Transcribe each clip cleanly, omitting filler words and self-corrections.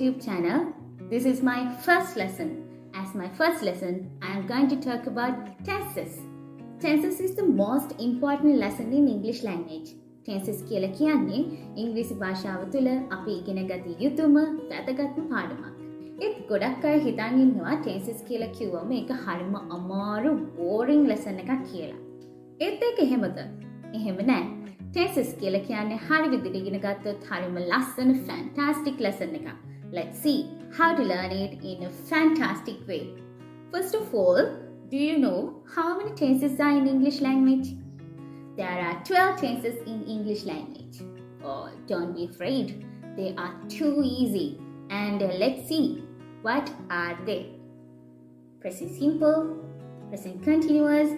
YouTube channel. This is my first lesson. As my first lesson, I am going to talk about tenses. Tenses is the most important lesson in English language. Tenses කියලා කියන්නේ ඉංග්‍රීසි භාෂාව තුළ අපි ඉගෙන ගත යුතුම වැදගත්ම පාඩමක්. ඒත් ගොඩක් අය හිතන් ඉන්නවා tenses කියලා කිව්වම ඒක හරිම අමාරු boring lesson එකක් කියලා. ඒත් ඒක එහෙමද? එහෙම නෑ. Tenses කියලා කියන්නේ හරි විදිහට ඉගෙන ගත්තොත් හරිම ලස්සන fantastic lesson එකක්. Let's see how to learn it in a fantastic way. First of all, do you know how many tenses are in English language? There are 12 tenses in English language. Oh, don't be afraid. They are too easy. And let's see, what are they? Present simple, present continuous,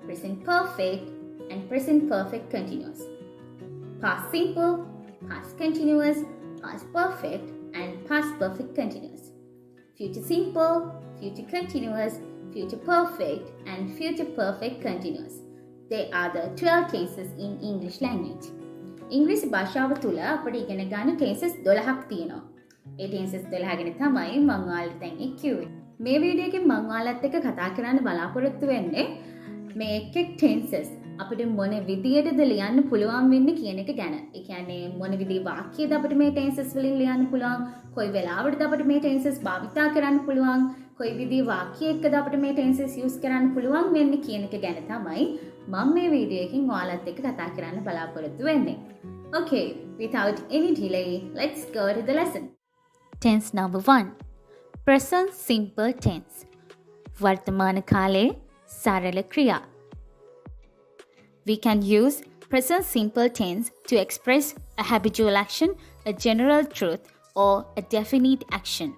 present perfect, and present perfect continuous. Past simple, past continuous, past perfect, and past perfect continuous. Future simple, future continuous, future perfect, and future perfect continuous. They are the 12 tenses in English language. ඉංග්‍රීසි භාෂාව තුළ අපිට ඉගෙන ගන්න tenses 12ක් තියෙනවා. ඒ tenses 12 ගැන තමයි මම ඔයාලට දැන් කිව්වේ. මේ වීඩියෝ එකේ මම ඔයාලත් එක්ක කතා කරන්න බලාපොරොත්තු වෙන්නේ මේ එක් tenses අපිට මොන විදියටද ලියන්න පුළුවන් වෙන්නේ කියන එක ගැන. ඒ කියන්නේ මොන විදිහේ වාක්‍යද අපිට මේ tenses වලින් ලියන්න පුළුවන්, කොයි වෙලාවටද අපිට මේ tenses භාවිතා කරන්න පුළුවන්, කොයි විදිහේ වාක්‍යයකද අපිට මේ tenses use කරන්න පුළුවන් වෙන්නේ කියන එක ගැන තමයි මම මේ වීඩියෝ එකකින් ඔයාලත් එක්ක කතා කරන්න බලාපොරොත්තු වෙන්නේ. Okay, without any delay, let's go to the lesson. Tense number 1. Present simple tense. වර්තමාන කාලයේ සරල ක්‍රියා. We can use present simple tense to express a habitual action, a general truth, or a definite action.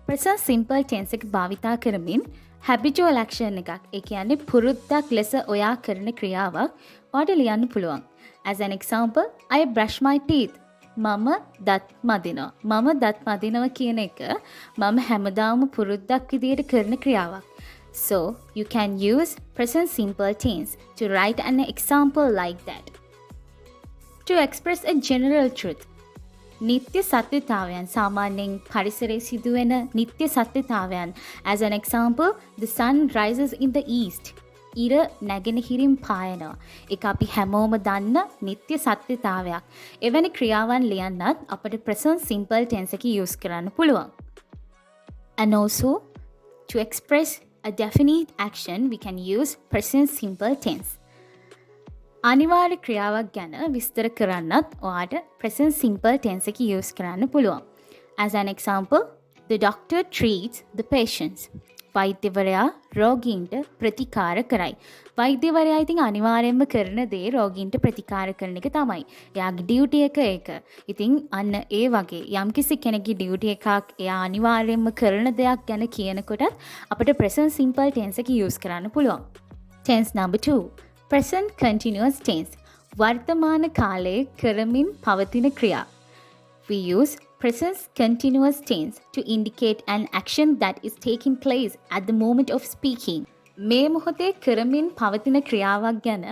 Present simple tense එක භාවිතා කරමින් habitual action එකක්, ඒ කියන්නේ පුරුද්දක් ලෙස ඔයා කරන ක්‍රියාවක් ඔයාට ලියන්න පුළුවන්. As an example, I brush my teeth. මම දත් මදිනවා. මම දත් මදිනවා කියන එක මම හැමදාම පුරුද්දක් විදියට කරන ක්‍රියාවක්. So, you can use present simple tense to write an example like that. To express a general truth. නිත්‍ය සත්‍යතාවයන් සාමාන්‍යයෙන් පරිසරයේ සිදුවෙන නිත්‍ය සත්‍යතාවයන්. As an example, the sun rises in the east. ඉර නැගෙනහිරින් පායනවා. ඒක අපි හැමෝම දන්න නිත්‍ය සත්‍යතාවයක්. එවැනි ක්‍රියාවන් ලියන්නත් අපිට present simple tense එක use කරන්න පුළුවන්. And also, to express a definite action, we can use present simple tense. අනිවාර්ය ක්‍රියාවක් ගැන විස්තර කරන්නත් ඔයාට present simple tense එක use කරන්න පුළුවන්. As an example, the doctor treats the patients. වෛද්‍යවරයා රෝගීන්ට ප්‍රතිකාර කරයි. වෛද්‍යවරයා ඉතින් අනිවාර්යයෙන්ම කරන දේ රෝගීන්ට ප්‍රතිකාර කරන එක තමයි. එයාගේ ඩියුටි එක ඒක. ඉතින් අන්න ඒ වගේ යම්කිසි කෙනෙක්ගේ ඩියුටි එකක් එයා අනිවාර්යයෙන්ම කරන දෙයක් ගැන කියනකොටත් අපිට present simple tense එක use කරන්න පුළුවන්. Tense number 2. Present continuous tense. වර්තමාන කාලයේ කරමින් පවතින ක්‍රියා. We use present continuous tense to indicate an action that is taking place at the moment of speaking. මේ මොහොතේ කරමින් පවතින ක්‍රියාවක් ගැන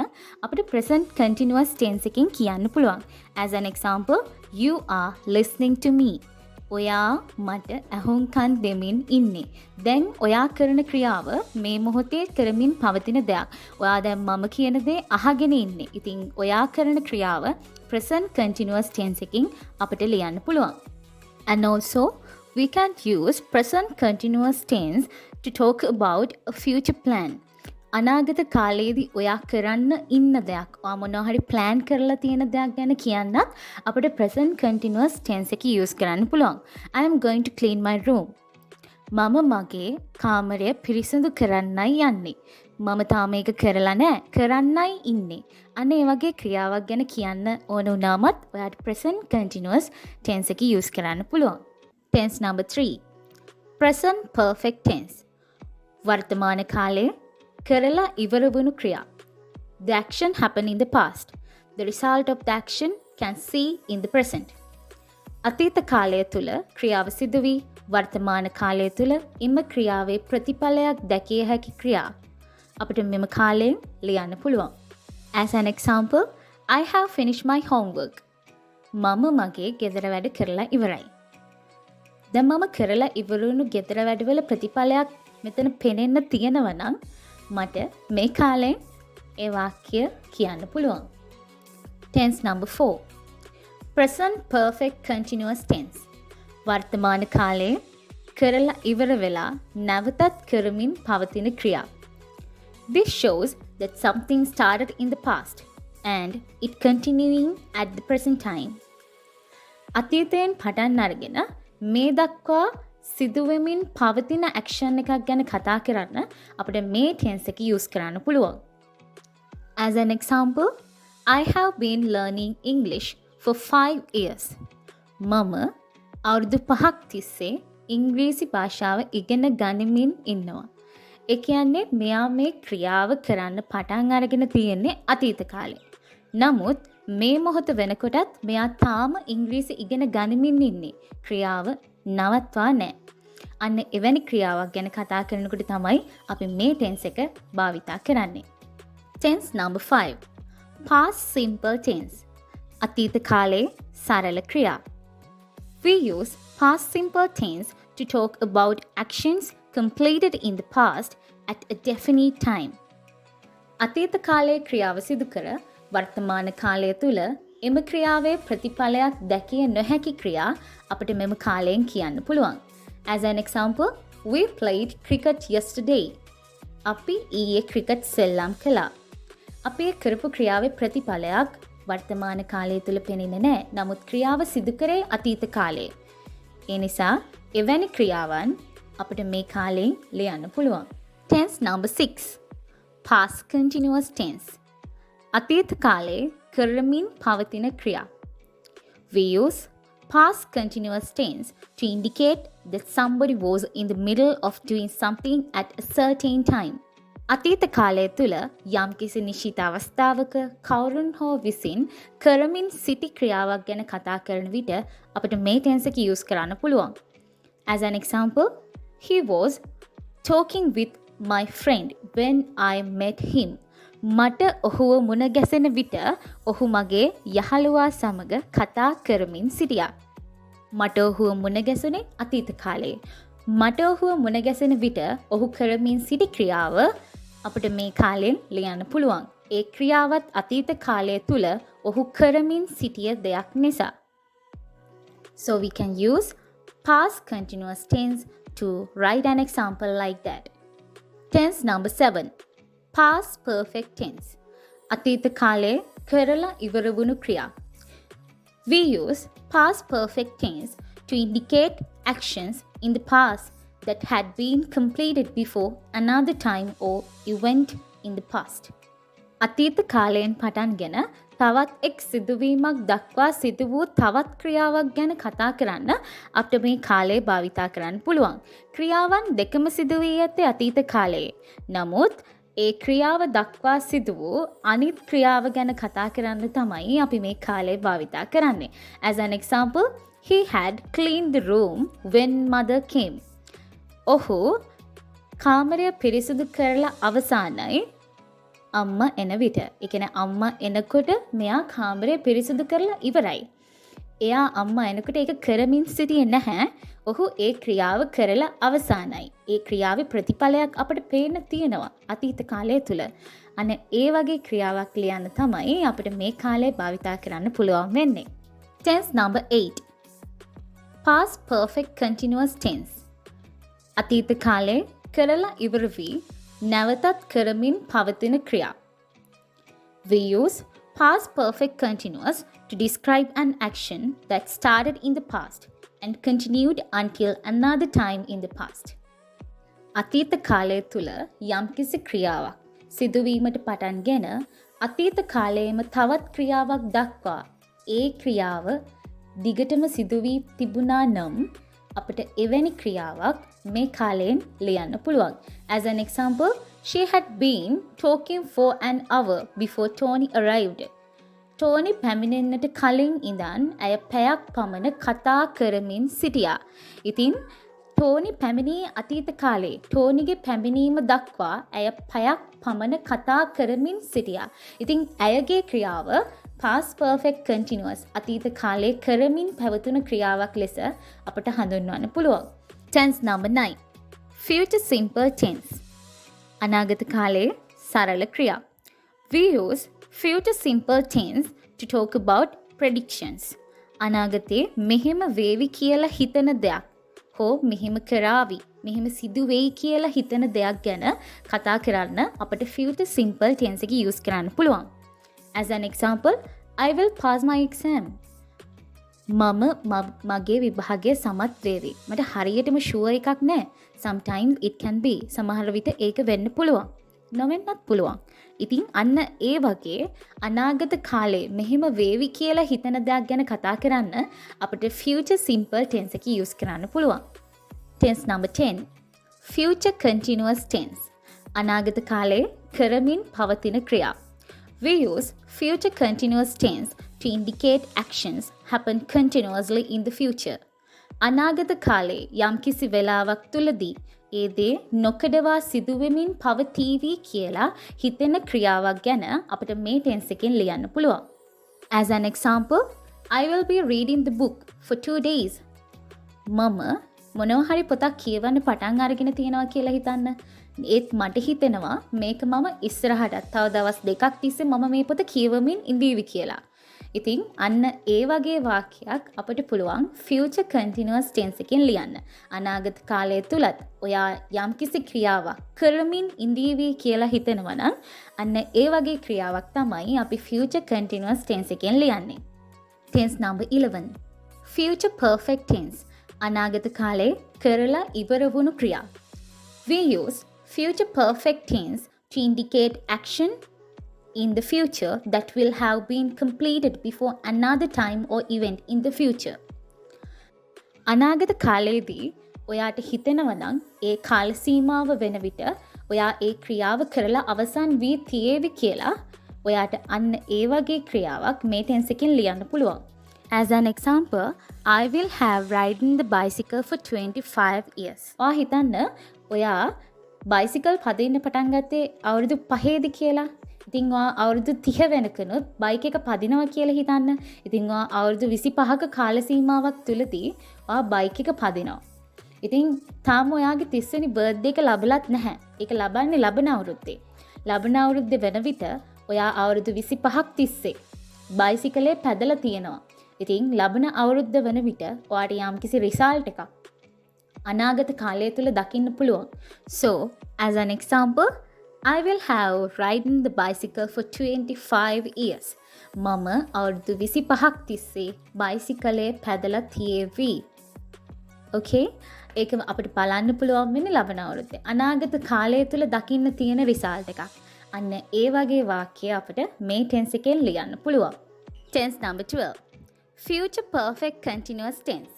අපිට present continuous tense එකකින් කියන්න පුළුවන්. As an example, you are listening to me. ඔයා මට ඇහුම්කන් දෙමින් ඉන්නේ. දැන් ඔයා කරන ක්‍රියාව මේ මොහොතේ කරමින් පවතින දෙයක්. ඔයා දැන් මම කියන දේ අහගෙන ඉන්නේ. ඉතින් ඔයා කරන ක්‍රියාව present continuous tense එකකින් අපිට ලියන්න පුළුවන්. And also, we can use present continuous tense to talk about a future plan. අනාගත කාලයේදී ඔයා කරන්න ඉන්න දෙයක්, ඔයා මොනවා හරි plan කරලා තියෙන දෙයක් ගැන කියන්නත් අපිට present continuous tense එක use කරන්න පුළුවන්. I am going to clean my room. මම මගේ කාමරය පිරිසිදු කරන්නයි යන්නේ. මම තාම ඒක කරලා නැහැ, කරන්නයි ඉන්නේ. අන්න ඒ වගේ ක්‍රියාවක් ගැන කියන්න ඕන වුණාමත් ඔයාට present continuous tense එක use කරන්න පුළුවන්. Tense number 3. Present perfect tense. වර්තමාන කාලයේ කරලා ඉවර වුණු ක්‍රියා. The action happened in the past. The result of the action can see in the present. අතීත කාලය තුල ක්‍රියාව සිදු වී වර්තමාන කාලය තුල එම ක්‍රියාවේ ප්‍රතිඵලයක් දැකිය හැකි ක්‍රියා. අපිට මෙම කාලයෙන් ලියන්න පුළුවන්. As an example, I have finished my homework. මම මගේ ගෙදර වැඩ කරලා ඉවරයි. දැන් මම කරලා ඉවරුණු ගෙදර වැඩවල ප්‍රතිඵලයක් මෙතන පෙනෙන්න තියෙනවා නම් මට මේ කාලෙන් ඒ වාක්‍ය කියන්න පුළුවන්. Tense number 4. Present perfect continuous tense. වර්තමාන කාලයේ කරලා ඉවර වෙලා නැවතත් කරමින් පවතින ක්‍රියා. This shows that something started in the past and it continuing at the present time. අතීතයෙන් පටන් අරගෙන මේ දක්වා සිදුවෙමින් පවතින ඇක්ෂන් එකක් ගැන කතා කරන්න අපිට මේ tense එක use කරන්න පුළුවන්. As an example, I have been learning English for 5 years. මම අවුරුදු 5ක් තිස්සේ ඉංග්‍රීසි භාෂාව ඉගෙන ගනිමින් ඉන්නවා. ඒ කියන්නේ මෙයා මේ ක්‍රියාව කරන්න පටන් අරගෙන තියෙන්නේ අතීත කාලේ. නමුත් මේ මොහොත වෙනකොටත් මෙයා තාම ඉංග්‍රීසි ඉගෙන ගනිමින් ඉන්නේ. ක්‍රියාව නවත්වා නැහැ. අන්න එවැනි ක්‍රියාවක් ගැන කතා කරනකොට තමයි අපි මේ tense එක භාවිතා කරන්නේ. Tense number 5. Past simple tense. අතීත කාලේ සරල ක්‍රියා. We use past simple tense to talk about actions completed in the past at a definite time. අතීත කාලයේ ක්‍රියාව සිදු කර වර්තමාන කාලය තුල එම ක්‍රියාවේ ප්‍රතිඵලයක් දැකිය නොහැකි ක්‍රියා අපිට මෙම කාලයෙන් කියන්න පුළුවන්. As an example, we played cricket yesterday. අපි ඊයේ ක්‍රිකට් සෙල්ලම් කළා. අපි කරපු ක්‍රියාවේ ප්‍රතිඵලයක් වර්තමාන කාලය තුල පෙනෙන්නේ නැහැ. නමුත් ක්‍රියාව සිදු කරේ අතීත කාලයේ. ඒ නිසා එවැනි ක්‍රියාවන් අපිට මේ කාලයෙන් ලියන්න පුළුවන්. Tense number 6. Past continuous tense. අතීත කාලයේ කරමින් පවතින ක්‍රියා. We use past continuous tense to indicate that somebody was in the middle of doing something at a certain time. අතීත කාලය තුල යම්කිසි නිශ්චිත අවස්ථාවක කවුරුන් හෝ විසින් කරමින් සිටි ක්‍රියාවක් ගැන කතා කරන විට අපිට මේ tense එක use කරන්න පුළුවන්. As an example, he was talking with my friend when I met him. මට ඔහුව මුණ ගැසෙන විට ඔහු මගේ යහළුවා සමග කතා කරමින් සිටියා. මට ඔහුව මුණ ගැසුනේ අතීත කාලයේ. මට ඔහුව මුණ ගැසෙන විට ඔහු කරමින් සිටි ක්‍රියාව අපිට මේ කාලෙන් ලියන්න පුළුවන්. ඒ ක්‍රියාවත් අතීත කාලය තුල ඔහු කරමින් සිටිය දෙයක් නිසා. So we can use past continuous tense to write an example like that. Tense number 7. Past perfect tense. අතීත කාලයේ කරලා ඉවර වුණු ක්‍රියා. We use past perfect tense to indicate actions in the past that had been completed before another time or event in the past. අතීත කාලයෙන් පටන්ගෙන තවත් එක් සිදුවීමක් දක්වා සිදු වූ තවත් ක්‍රියාවක් ගැන කතා කරන්න අපිට මේ කාලය භාවිතා කරන්න පුළුවන්. ක්‍රියාවන් දෙකම සිදු වී ඇත්තේ අතීත කාලයේ. නමුත් ඒ ක්‍රියාව දක්වා සිදු වූ අනිත් ක්‍රියාව ගැන කතා කරන්න තමයි අපි මේ කාලය භාවිතා කරන්නේ. As an example, he had cleaned the room when mother came. ඔහු කාමරය පිරිසිදු කරලා අවසానයි අම්මා එන විට. ඒ කියන්නේ අම්මා එනකොට මෙයා කාමරය පිරිසිදු කරලා ඉවරයි. එයා අම්මා එනකොට ඒක කරමින් සිටියේ නැහැ. ඔහු ඒ ක්‍රියාව කරලා අවසానයි. ඒ ක්‍රියාවේ ප්‍රතිඵලයක් අපිට පේන්න තියෙනවා අතීත කාලය තුල. අන්න ඒ වගේ ක්‍රියාවක් ලියන්න තමයි අපිට මේ කාලේ භාවිතා කරන්න පුළුවන් වෙන්නේ. Tense number 8. Past perfect continuous tense. අතීත කාලේ කරලා ඉවර වී නැවතත් කරමින් පවතින ක්‍රියා. We use past perfect continuous to describe an action that started in the past and continued until another time in the past. අතීත කාලය තුල යම්කිසි ක්‍රියාවක් සිදුවීමට පටන්ගෙන අතීත කාලයේම තවත් ක්‍රියාවක් දක්වා ඒ ක්‍රියාව දිගටම සිදු වී තිබුණා නම් අපිට එවැනි ක්‍රියාවක් මේ කාලයෙන් ලියන්න පුළුවන්. As an example, she had been talking for an hour before Tony arrived. Tony පැමිණෙන්නට කලින් ඉඳන් ඇය පැයක් පමණ කතා කරමින් සිටියා. ඉතින් ටෝනි පැමිණී අතීත කාලේ. ටෝනිගේ පැමිණීම දක්වා ඇය පැයක් පමණ කතා කරමින් සිටියා. ඉතින් ඇයගේ ක්‍රියාව past perfect continuous අතීත කාලයේ කරමින් පැවතුන ක්‍රියාවක් ලෙස අපට හඳුන්වන්න පුළුවන්. Tense number 9. Future simple tense. අනාගත කාලයේ සරල ක්‍රියා. We use future simple tense to talk about predictions. අනාගතයේ මෙහෙම වේවි කියලා හිතන දෙයක් හෝ මෙහෙම කරાવી මෙහෙම සිදු වෙයි කියලා හිතන දෙයක් ගැන කතා කරන්න අපිට future simple tense එක use කරන්න පුළුවන්. As an example, I will pass my exam. මගේ විභාගය සමත් වේවි. මට හරියටම ෂුවර් එකක් නැහැ. Sometimes it can be. සමහර විට ඒක වෙන්න පුළුවන්. නොවෙන්නත් පුළුවන්. ඉතින් අන්න ඒ වගේ අනාගත කාලේ මෙහෙම වේවි කියලා හිතන දෙයක් ගැන කතා කරන්න අපිට future simple tense එක use කරන්න පුළුවන්. Tense number 10. Future continuous tense. අනාගත කාලේ කරමින් පවතින ක්‍රියා. We use future continuous tense to indicate actions happen continuously in the future. අනාගත කාලේ යම්කිසි වෙලාවක් තුලදී ඒ දේ නොකඩවා සිදුවෙමින් පවතීවි කියලා හිතෙන ක්‍රියාවක් ගැන අපිට මේ tense එකෙන් ලියන්න පුළුවන්. As an example, I will be reading the book for 2 days. මම මොනවා හරි පොතක් කියවන්න පටන් අරගෙන තියෙනවා කියලා හිතන්න. ඒත් මට හිතෙනවා මේක මම ඉස්සරහට තව දවස් 2ක් තිස්සේ මම මේ පොත කියවමින් ඉඳීවි කියලා. ඉතින් අන්න ඒ වගේ වාක්‍යයක් අපිට පුළුවන් future continuous tense එකෙන් ලියන්න. අනාගත කාලය තුලත් ඔයා යම්කිසි ක්‍රියාවක් කරමින් ඉඳීවි කියලා හිතනවා නම් අන්න ඒ වගේ ක්‍රියාවක් තමයි අපි future continuous tense එකෙන් ලියන්නේ. Tense number 11. Future perfect tense. අනාගත කාලේ කරලා ඉවර වුණු ක්‍රියා. We use future perfect tense to indicate action in the future that will have been completed before another time or event in the future. අනාගත කාලයේදී ඔයාට හිතෙනවා නම් ඒ කාල සීමාව වෙන විට ඔයා ඒ ක්‍රියාව කරලා අවසන් වී තියේවි කියලා ඔයාට අන්න ඒ වගේ ක්‍රියාවක් මේ tense එකෙන් ලියන්න පුළුවන්. As an example, I will have ridden the bicycle for 25 years. ඔයා හිතන්න ඔයා බයිසිකල් පදින්න පටන් ගත්තේ අවුරුදු 5ේදී කියලා. ඉතින් ඔයා අවුරුදු 30 වෙනකනුත් බයික් එක පදිනවා කියලා හිතන්න. ඉතින් ඔයා අවුරුදු 25ක කාල සීමාවක් තුලදී ඔයා බයික් එක පදිනවා. ඉතින් තාම ඔයාගේ 30 වෙනි බර්ත්ඩේ එක ලැබලත් නැහැ. ඒක ලබන්නේ ලබන අවුරුද්දේ. ලබන අවුරුද්දේ වෙන විට ඔයා අවුරුදු 25ක් තිස්සේ බයිසිකලේ පැදලා තියෙනවා. ඉතින් ලබන අවුරුද්ද වෙන විට ඔයාට යම්කිසි රිසල්ට් එකක් අනාගත කාලය තුල දකින්න පුළුවන්. So, as an example, I will have ridden the bicycle for 25 years. මම අවුරුදු 25ක් තිස්සේ බයිසිකලේ පැදලා තියේවි. Okay? ඒක අපිට බලන්න පුළුවන් වෙන්නේ ලබන අවුරුද්දේ. අනාගත කාලය තුල දකින්න තියෙන රිසල්ට් එකක්. අන්න ඒ වගේ වාක්‍ය අපිට මේ tense එකෙන් ලියන්න පුළුවන්. Tense number 12. Future perfect continuous tense.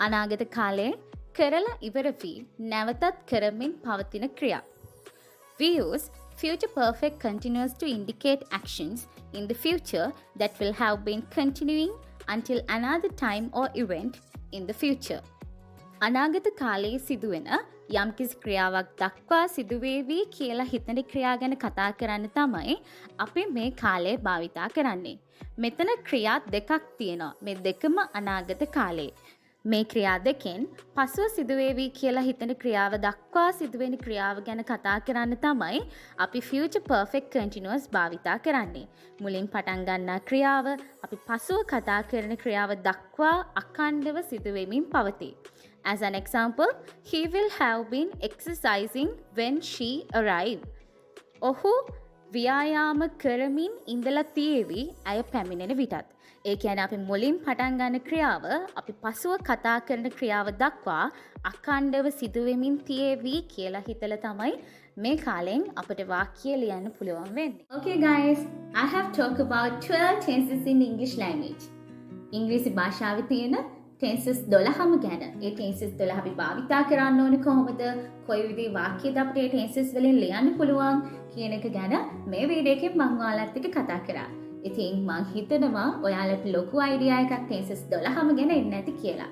අනාගත කාලයේ කරලා ඉවර වී නැවතත් කරමින් පවතින ක්‍රියා. We use future perfect continuous to indicate actions in the future that will have been continuing until another time or event in the future. අනාගත කාලයේ සිදුවෙන යම්කිසි ක්‍රියාවක් දක්වා සිදුවේවි කියලා හිතන ක්‍රියා ගැන කතා කරන්න තමයි අපි මේ කාලය භාවිතා කරන්නේ. මෙතන ක්‍රියා දෙකක් තියෙනවා. මේ දෙකම අනාගත කාලේ. මේ ක්‍රියා දෙකෙන් පසුව සිදුවේවි කියලා හිතන ක්‍රියාව දක්වා සිදුවෙන ක්‍රියාව ගැන කතා කරන්න තමයි අපි future perfect continuous භාවිතා කරන්නේ. මුලින් පටන් ගන්නා ක්‍රියාව අපි පසුව කතා කරන ක්‍රියාව දක්වා අඛණ්ඩව සිදුවෙමින් පවතී. As an example, he will have been exercising when she arrived. ඔහු ව්‍යායාම කරමින් ඉඳලා තියේවි අය පැමිණෙන විටත්. ඒ කියන්නේ අපි මුලින් පටන් ගන්න ක්‍රියාව අපි පසුව කතා කරන ක්‍රියාව දක්වා අඛණ්ඩව සිදුවෙමින් තියේවි කියලා හිතලා තමයි මේ කාලෙන් අපිට වාක්‍ය ලියන්න පුළුවන් වෙන්නේ. Okay guys, I have talked about 12 tenses in English language. ඉංග්‍රීසි භාෂාවේ තියෙන tenses 12ම ගැන. ඒ tenses 12 අපි භාවිතා කරන්න ඕනේ කොහොමද? කොයි විදිහේ වාක්‍යද අපිට ඒ tenses වලින් ලියන්න පුළුවන් කියන එක ගැන මේ වීඩියෝ එකෙන් මම ඔයාලත් එක්ක කතා කරා. ඉතින් මම හිතනවා ඔයාලට ලොකු අයිඩියා එකක් tenses 12ම ගැන එන්න ඇති කියලා.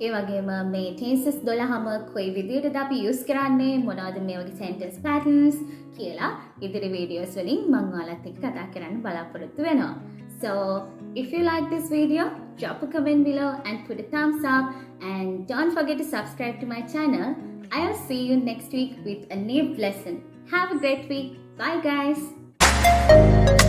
ඒ වගේම මේ tenses 12ම කොයි විදිහටද අපි use කරන්නේ මොනවද මේ වගේ sentence patterns කියලා ඉදිරි වීඩියෝස් වලින් මම ඔයාලත් එක්ක කතා කරන්න බලාපොරොත්තු වෙනවා. So if you like this video, drop a comment below and put a thumbs up, and don't forget to subscribe to my channel. I'll see you next week with a new lesson. Have a great week. Bye guys.